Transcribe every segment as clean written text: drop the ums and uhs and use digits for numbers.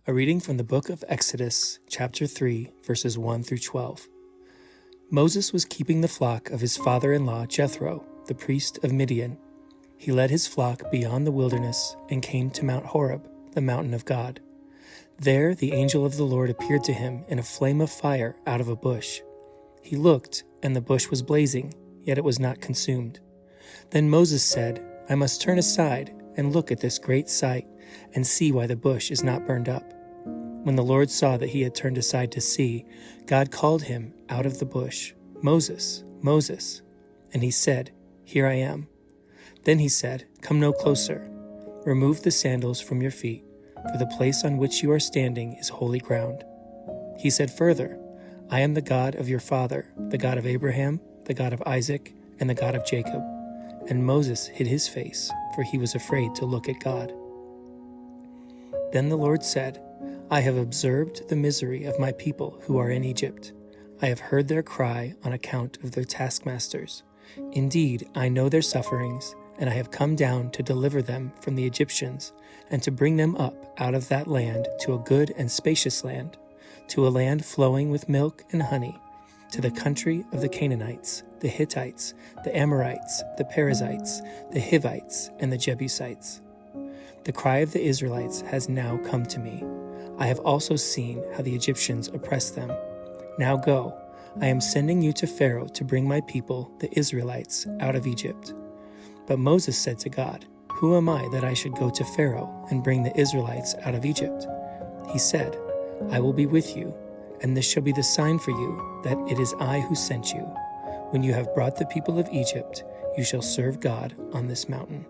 A reading from the book of Exodus, chapter 3, verses 1 through 12. Moses was keeping the flock of his father-in-law Jethro, the priest of Midian. He led his flock beyond the wilderness and came to Mount Horeb, the mountain of God. There the angel of the Lord appeared to him in a flame of fire out of a bush. He looked, and the bush was blazing, yet it was not consumed. Then Moses said, "I must turn aside and look at this great sight, and see why the bush is not burned up." When the Lord saw that he had turned aside to see, God called him out of the bush, "Moses, Moses." And he said, "Here I am." Then he said, "Come no closer. Remove the sandals from your feet, for the place on which you are standing is holy ground." He said further, "I am the God of your father, the God of Abraham, the God of Isaac, and the God of Jacob." And Moses hid his face, for he was afraid to look at God. Then the Lord said, "I have observed the misery of my people who are in Egypt. I have heard their cry on account of their taskmasters. Indeed, I know their sufferings, and I have come down to deliver them from the Egyptians, and to bring them up out of that land to a good and spacious land, to a land flowing with milk and honey, to the country of the Canaanites, the Hittites, the Amorites, the Perizzites, the Hivites, and the Jebusites. The cry of the Israelites has now come to me. I have also seen how the Egyptians oppress them. Now go, I am sending you to Pharaoh to bring my people, the Israelites, out of Egypt." But Moses said to God, "Who am I that I should go to Pharaoh and bring the Israelites out of Egypt?" He said, "I will be with you, and this shall be the sign for you that it is I who sent you. When you have brought the people of Egypt, you shall serve God on this mountain."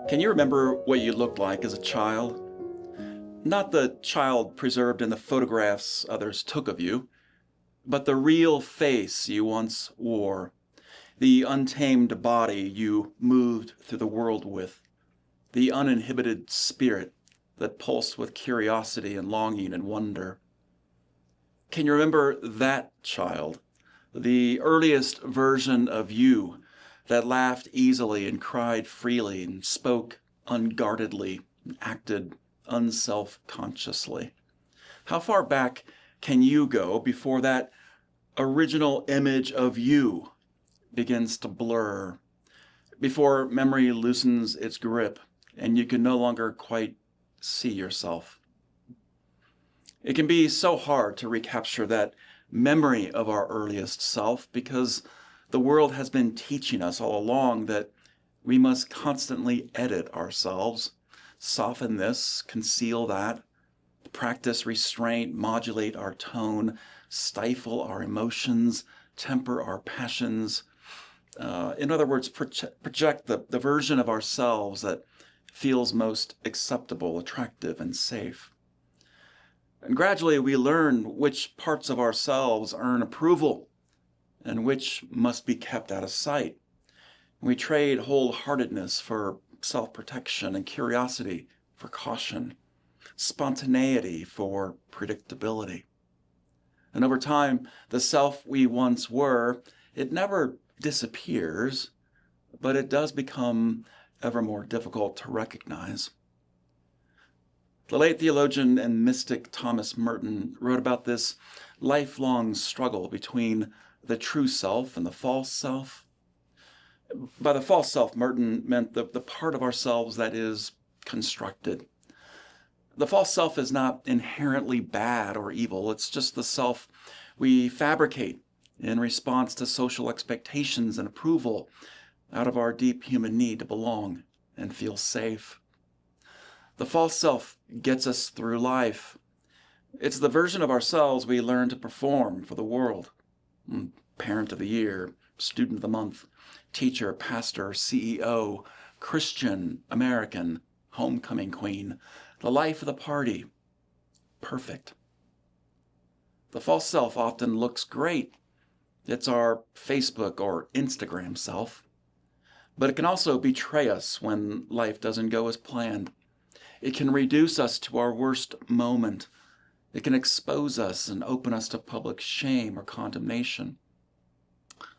Can you remember what you looked like as a child? Not the child preserved in the photographs others took of you, but the real face you once wore, the untamed body you moved through the world with, the uninhibited spirit that pulsed with curiosity and longing and wonder. Can you remember that child, the earliest version of you that laughed easily and cried freely and spoke unguardedly and acted unself-consciously? How far back can you go before that original image of you begins to blur, before memory loosens its grip and you can no longer quite see yourself? It can be so hard to recapture that memory of our earliest self because the world has been teaching us all along that we must constantly edit ourselves, soften this, conceal that, practice restraint, modulate our tone, stifle our emotions, temper our passions. In other words, project the version of ourselves that feels most acceptable, attractive, and safe. And gradually we learn which parts of ourselves earn approval and which must be kept out of sight. We trade wholeheartedness for self-protection and curiosity for caution, spontaneity for predictability. And over time, the self we once were, it never disappears, but it does become ever more difficult to recognize. The late theologian and mystic Thomas Merton wrote about this lifelong struggle between the true self and the false self. By the false self, Merton meant the part of ourselves that is constructed. The false self is not inherently bad or evil. It's just the self we fabricate in response to social expectations and approval out of our deep human need to belong and feel safe. The false self gets us through life. It's the version of ourselves we learn to perform for the world. Parent of the year, student of the month, teacher, pastor, CEO, Christian, American, homecoming queen, the life of the party, perfect. The false self often looks great. It's our Facebook or Instagram self. But it can also betray us when life doesn't go as planned. It can reduce us to our worst moment. It can expose us and open us to public shame or condemnation.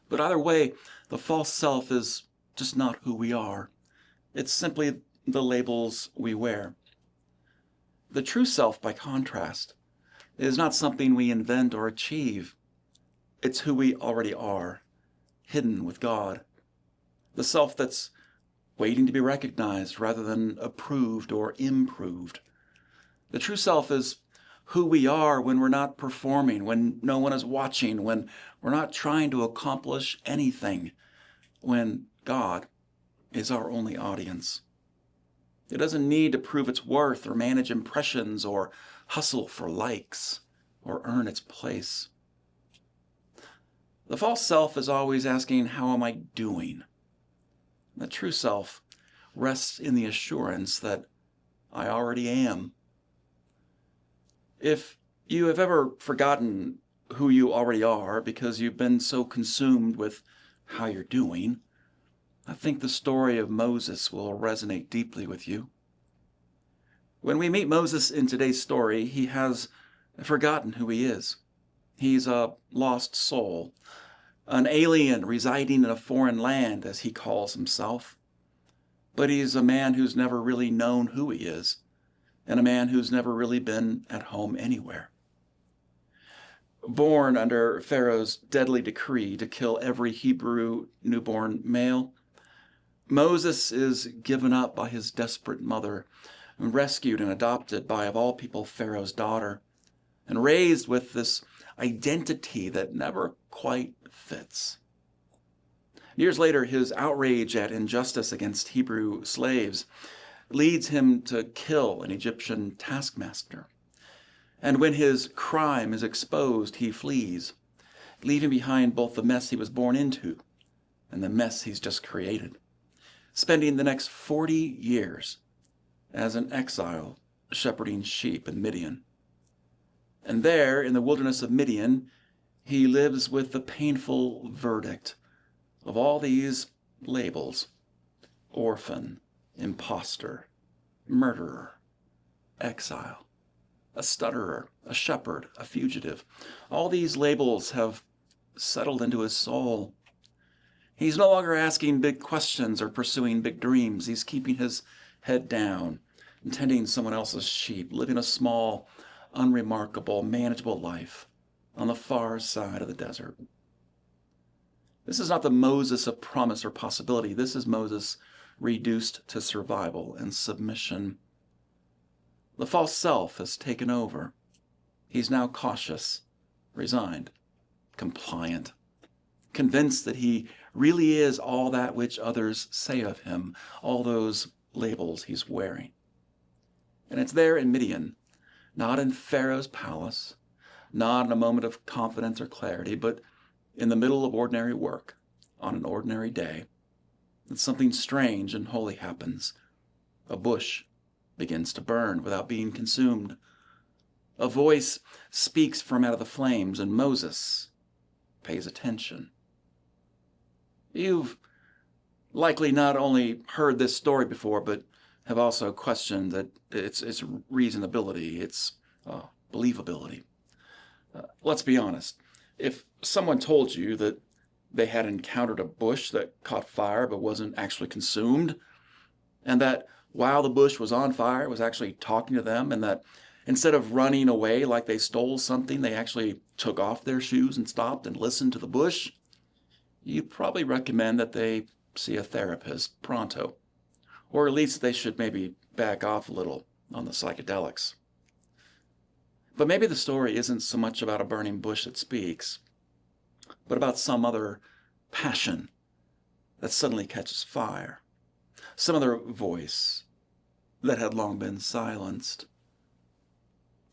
But either way, the false self is just not who we are. It's simply the labels we wear. The true self, by contrast, is not something we invent or achieve. It's who we already are, hidden with God. The self that's waiting to be recognized rather than approved or improved. The true self is who we are when we're not performing, when no one is watching, when we're not trying to accomplish anything, when God is our only audience. It doesn't need to prove its worth or manage impressions or hustle for likes or earn its place. The false self is always asking, how am I doing? The true self rests in the assurance that I already am. If you have ever forgotten who you already are because you've been so consumed with how you're doing, I think the story of Moses will resonate deeply with you. When we meet Moses in today's story, he has forgotten who he is. He's a lost soul, an alien residing in a foreign land, as he calls himself. But he's a man who's never really known who he is, and a man who's never really been at home anywhere. Born under Pharaoh's deadly decree to kill every Hebrew newborn male, Moses is given up by his desperate mother, and rescued and adopted by, of all people, Pharaoh's daughter, and raised with this identity that never quite fits. Years later, his outrage at injustice against Hebrew slaves leads him to kill an Egyptian taskmaster. And when his crime is exposed, he flees, leaving behind both the mess he was born into and the mess he's just created, spending the next 40 years as an exile shepherding sheep in Midian. And there, in the wilderness of Midian, he lives with the painful verdict of all these labels: orphan, imposter, murderer, exile, a stutterer, a shepherd, a fugitive. All these labels have settled into his soul. He's no longer asking big questions or pursuing big dreams. He's keeping his head down, tending someone else's sheep, living a small, unremarkable, manageable life on the far side of the desert. This is not the Moses of promise or possibility. This is Moses reduced to survival and submission. The false self has taken over. He's now cautious, resigned, compliant, convinced that he really is all that which others say of him, all those labels he's wearing. And it's there in Midian, not in Pharaoh's palace, not in a moment of confidence or clarity, but in the middle of ordinary work, on an ordinary day, that something strange and holy happens. A bush begins to burn without being consumed. A voice speaks from out of the flames, and Moses pays attention. You've likely not only heard this story before, but have also questioned that its reasonability, its believability. Let's be honest. If someone told you that they had encountered a bush that caught fire but wasn't actually consumed, and that while the bush was on fire, it was actually talking to them, and that instead of running away like they stole something, they actually took off their shoes and stopped and listened to the bush, you'd probably recommend that they see a therapist pronto. Or at least they should maybe back off a little on the psychedelics. But maybe the story isn't so much about a burning bush that speaks, but about some other passion that suddenly catches fire, some other voice that had long been silenced.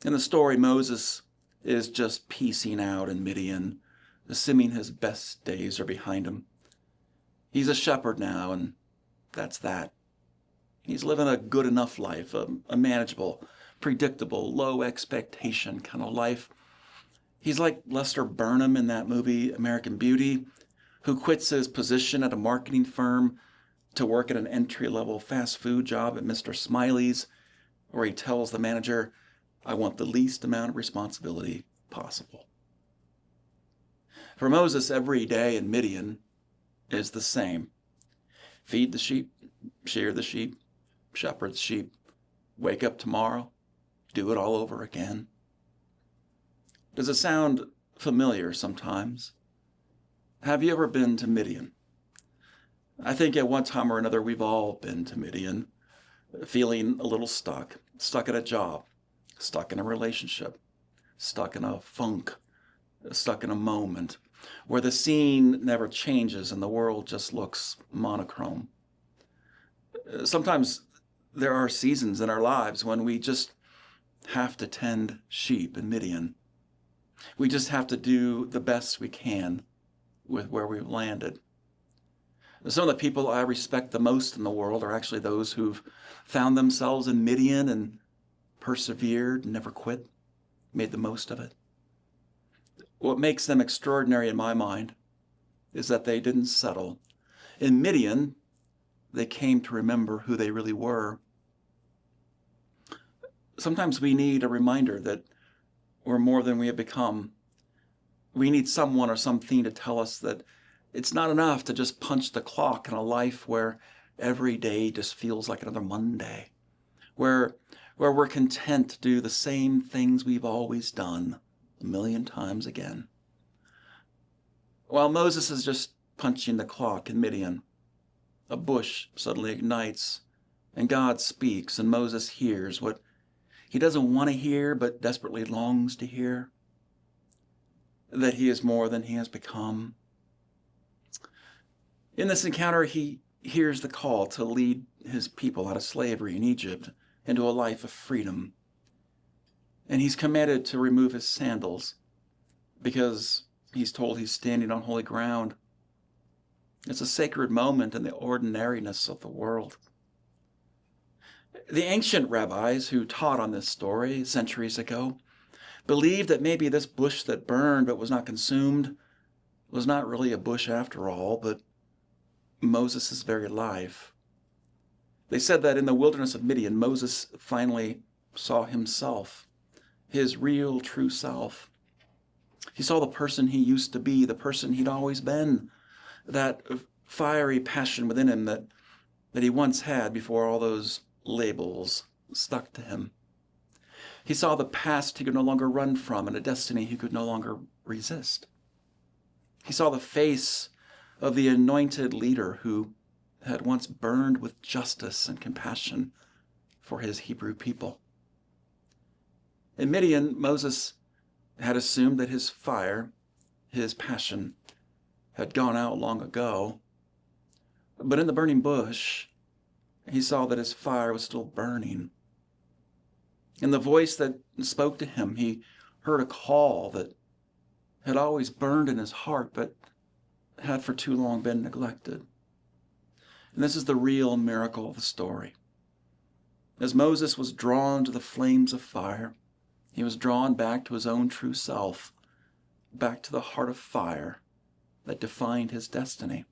In the story, Moses is just piecing out in Midian, assuming his best days are behind him. He's a shepherd now, and that's that. He's living a good enough life, a manageable, predictable, low expectation kind of life. He's like Lester Burnham in that movie American Beauty, who quits his position at a marketing firm to work at an entry-level fast food job at Mr. Smiley's, where he tells the manager, "I want the least amount of responsibility possible." For Moses, every day in Midian is the same. Feed the sheep, shear the sheep, shepherd's sheep wake up tomorrow, do it all over again. Does it sound familiar sometimes? Have you ever been to Midian? I think at one time or another we've all been to Midian, feeling a little stuck at a job, stuck in a relationship, stuck in a funk, stuck in a moment where the scene never changes and the world just looks monochrome. Sometimes there are seasons in our lives when we just have to tend sheep in Midian. We just have to do the best we can with where we've landed. Some of the people I respect the most in the world are actually those who've found themselves in Midian and persevered, never quit, made the most of it. What makes them extraordinary in my mind is that they didn't settle. In Midian, they came to remember who they really were. Sometimes we need a reminder that we're more than we have become. We need someone or something to tell us that it's not enough to just punch the clock in a life where every day just feels like another Monday, where we're content to do the same things we've always done a million times again. While Moses is just punching the clock in Midian, a bush suddenly ignites, and God speaks, and Moses hears what he doesn't want to hear but desperately longs to hear, that he is more than he has become. In this encounter, he hears the call to lead his people out of slavery in Egypt into a life of freedom. And he's commanded to remove his sandals because he's told he's standing on holy ground. It's a sacred moment in the ordinariness of the world. The ancient rabbis who taught on this story centuries ago believed that maybe this bush that burned but was not consumed was not really a bush after all, but Moses' very life. They said that in the wilderness of Midian, Moses finally saw himself, his real, true self. He saw the person he used to be, the person he'd always been, that fiery passion within him that he once had before all those labels stuck to him. He saw the past he could no longer run from and a destiny he could no longer resist. He saw the face of the anointed leader who had once burned with justice and compassion for his Hebrew people. In Midian, Moses had assumed that his fire, his passion, had gone out long ago. But in the burning bush, he saw that his fire was still burning. In the voice that spoke to him, he heard a call that had always burned in his heart, but had for too long been neglected. And this is the real miracle of the story. As Moses was drawn to the flames of fire, he was drawn back to his own true self, back to the heart of fire that defined his destiny.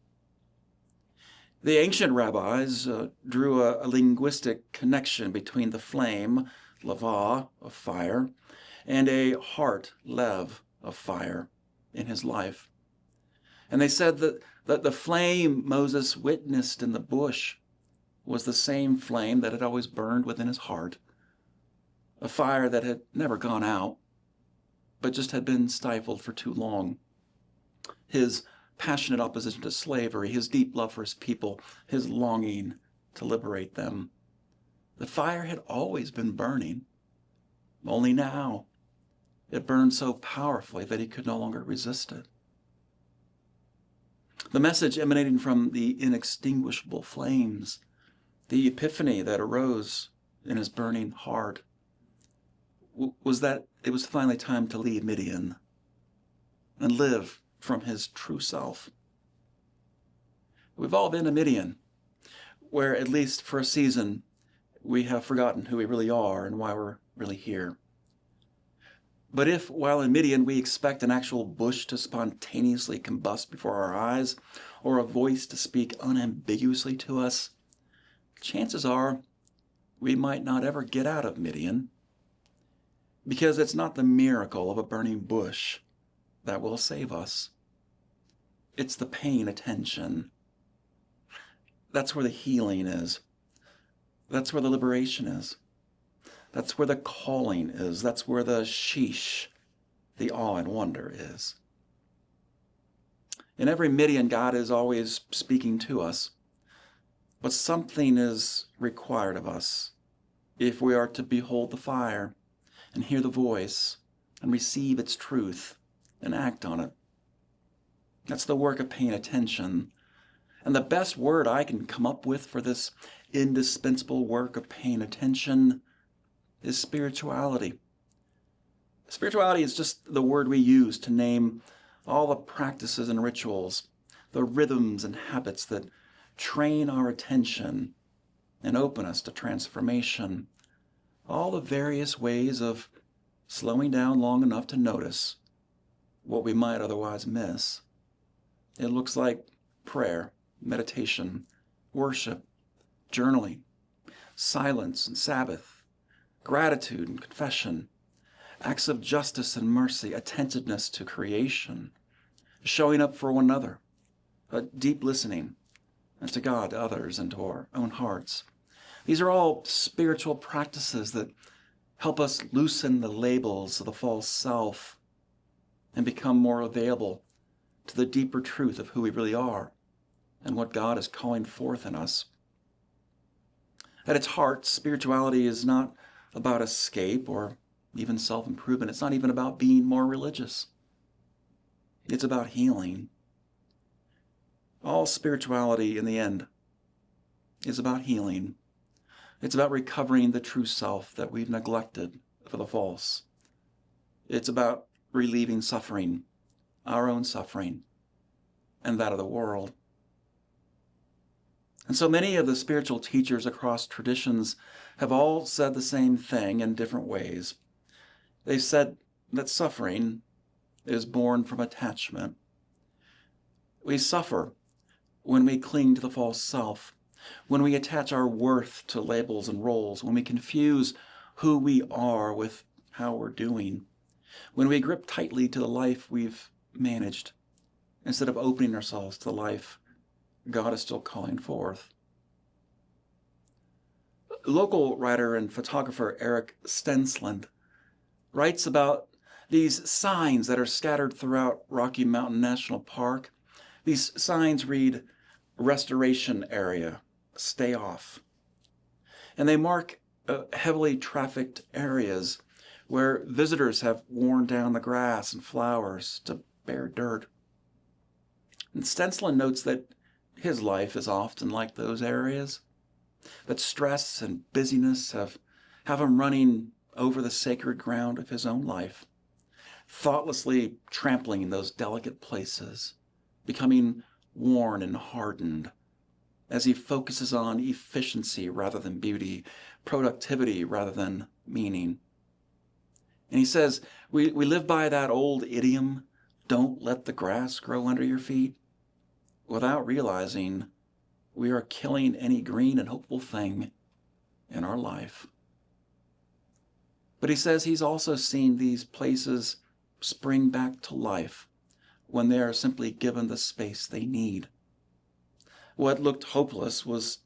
The ancient rabbis drew a linguistic connection between the flame, lava, of fire, and a heart, lev, of fire in his life. And they said that the flame Moses witnessed in the bush was the same flame that had always burned within his heart, a fire that had never gone out, but just had been stifled for too long. His passionate opposition to slavery, his deep love for his people, his longing to liberate them. The fire had always been burning, only now it burned so powerfully that he could no longer resist it. The message emanating from the inextinguishable flames, the epiphany that arose in his burning heart, was that it was finally time to leave Midian and live from his true self. We've all been to Midian, where at least for a season we have forgotten who we really are and why we're really here. But if, while in Midian, we expect an actual bush to spontaneously combust before our eyes, or a voice to speak unambiguously to us, chances are we might not ever get out of Midian, because it's not the miracle of a burning bush that will save us. It's the paying attention. That's where the healing is. That's where the liberation is. That's where the calling is. That's where the sheesh, the awe and wonder is. In every Midian, God is always speaking to us. But something is required of us if we are to behold the fire and hear the voice and receive its truth and act on it. That's the work of paying attention. And the best word I can come up with for this indispensable work of paying attention is spirituality. Spirituality is just the word we use to name all the practices and rituals, the rhythms and habits that train our attention and open us to transformation. All the various ways of slowing down long enough to notice what we might otherwise miss. It looks like prayer, meditation, worship, journaling, silence and Sabbath, gratitude and confession, acts of justice and mercy, attentiveness to creation, showing up for one another, a deep listening, and to God, to others, and to our own hearts. These are all spiritual practices that help us loosen the labels of the false self and become more available to the deeper truth of who we really are and what God is calling forth in us. At its heart, spirituality is not about escape or even self-improvement. It's not even about being more religious. It's about healing. All spirituality, in the end, is about healing. It's about recovering the true self that we've neglected for the false. It's about relieving suffering, our own suffering, and that of the world. And so many of the spiritual teachers across traditions have all said the same thing in different ways. They've said that suffering is born from attachment. We suffer when we cling to the false self, when we attach our worth to labels and roles, when we confuse who we are with how we're doing, when we grip tightly to the life we've managed instead of opening ourselves to the life God is still calling forth. Local writer and photographer Eric Stensland writes about these signs that are scattered throughout Rocky Mountain National Park. These signs read, "Restoration Area, Stay Off." And they mark heavily trafficked areas where visitors have worn down the grass and flowers to bare dirt. And Stensland notes that his life is often like those areas, that stress and busyness have him running over the sacred ground of his own life, thoughtlessly trampling those delicate places, becoming worn and hardened as he focuses on efficiency rather than beauty, productivity rather than meaning. And he says, we live by that old idiom, "Don't let the grass grow under your feet," without realizing we are killing any green and hopeful thing in our life. But he says he's also seen these places spring back to life when they are simply given the space they need. What looked hopeless was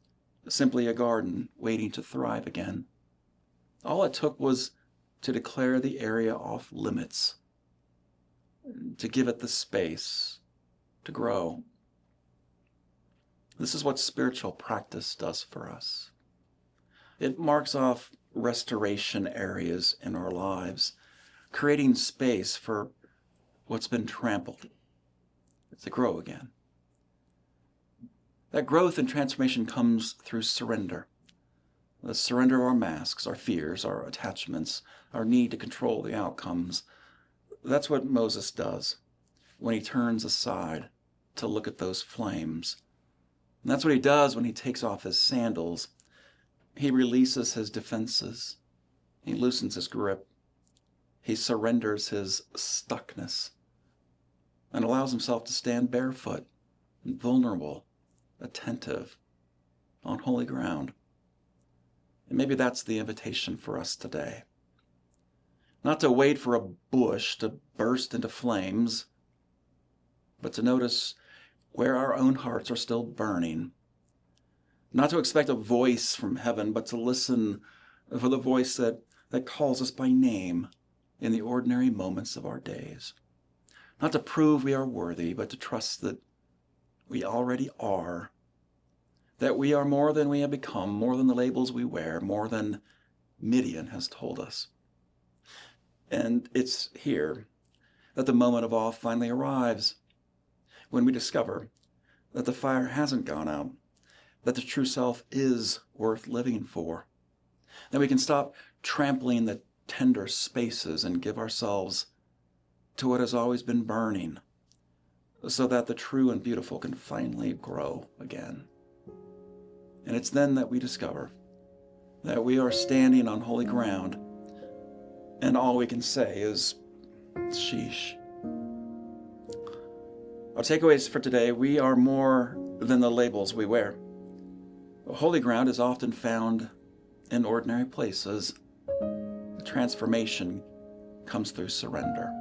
simply a garden waiting to thrive again. All it took was to declare the area off limits, to give it the space to grow. This is what spiritual practice does for us. It marks off restoration areas in our lives, creating space for what's been trampled to grow again. That growth and transformation comes through surrender. The surrender of our masks, our fears, our attachments, our need to control the outcomes. That's what Moses does when he turns aside to look at those flames. And that's what he does when he takes off his sandals. He releases his defenses. He loosens his grip. He surrenders his stuckness and allows himself to stand barefoot, vulnerable, attentive, on holy ground. And maybe that's the invitation for us today. Not to wait for a bush to burst into flames, but to notice where our own hearts are still burning. Not to expect a voice from heaven, but to listen for the voice that calls us by name in the ordinary moments of our days. Not to prove we are worthy, but to trust that we already are, that we are more than we have become, more than the labels we wear, more than Midian has told us. And it's here that the moment of awe finally arrives, when we discover that the fire hasn't gone out, that the true self is worth living for. That we can stop trampling the tender spaces and give ourselves to what has always been burning, so that the true and beautiful can finally grow again. And it's then that we discover that we are standing on holy ground, and all we can say is, Sheesh. Our takeaways for today: we are more than the labels we wear. Holy ground is often found in ordinary places. The transformation comes through surrender.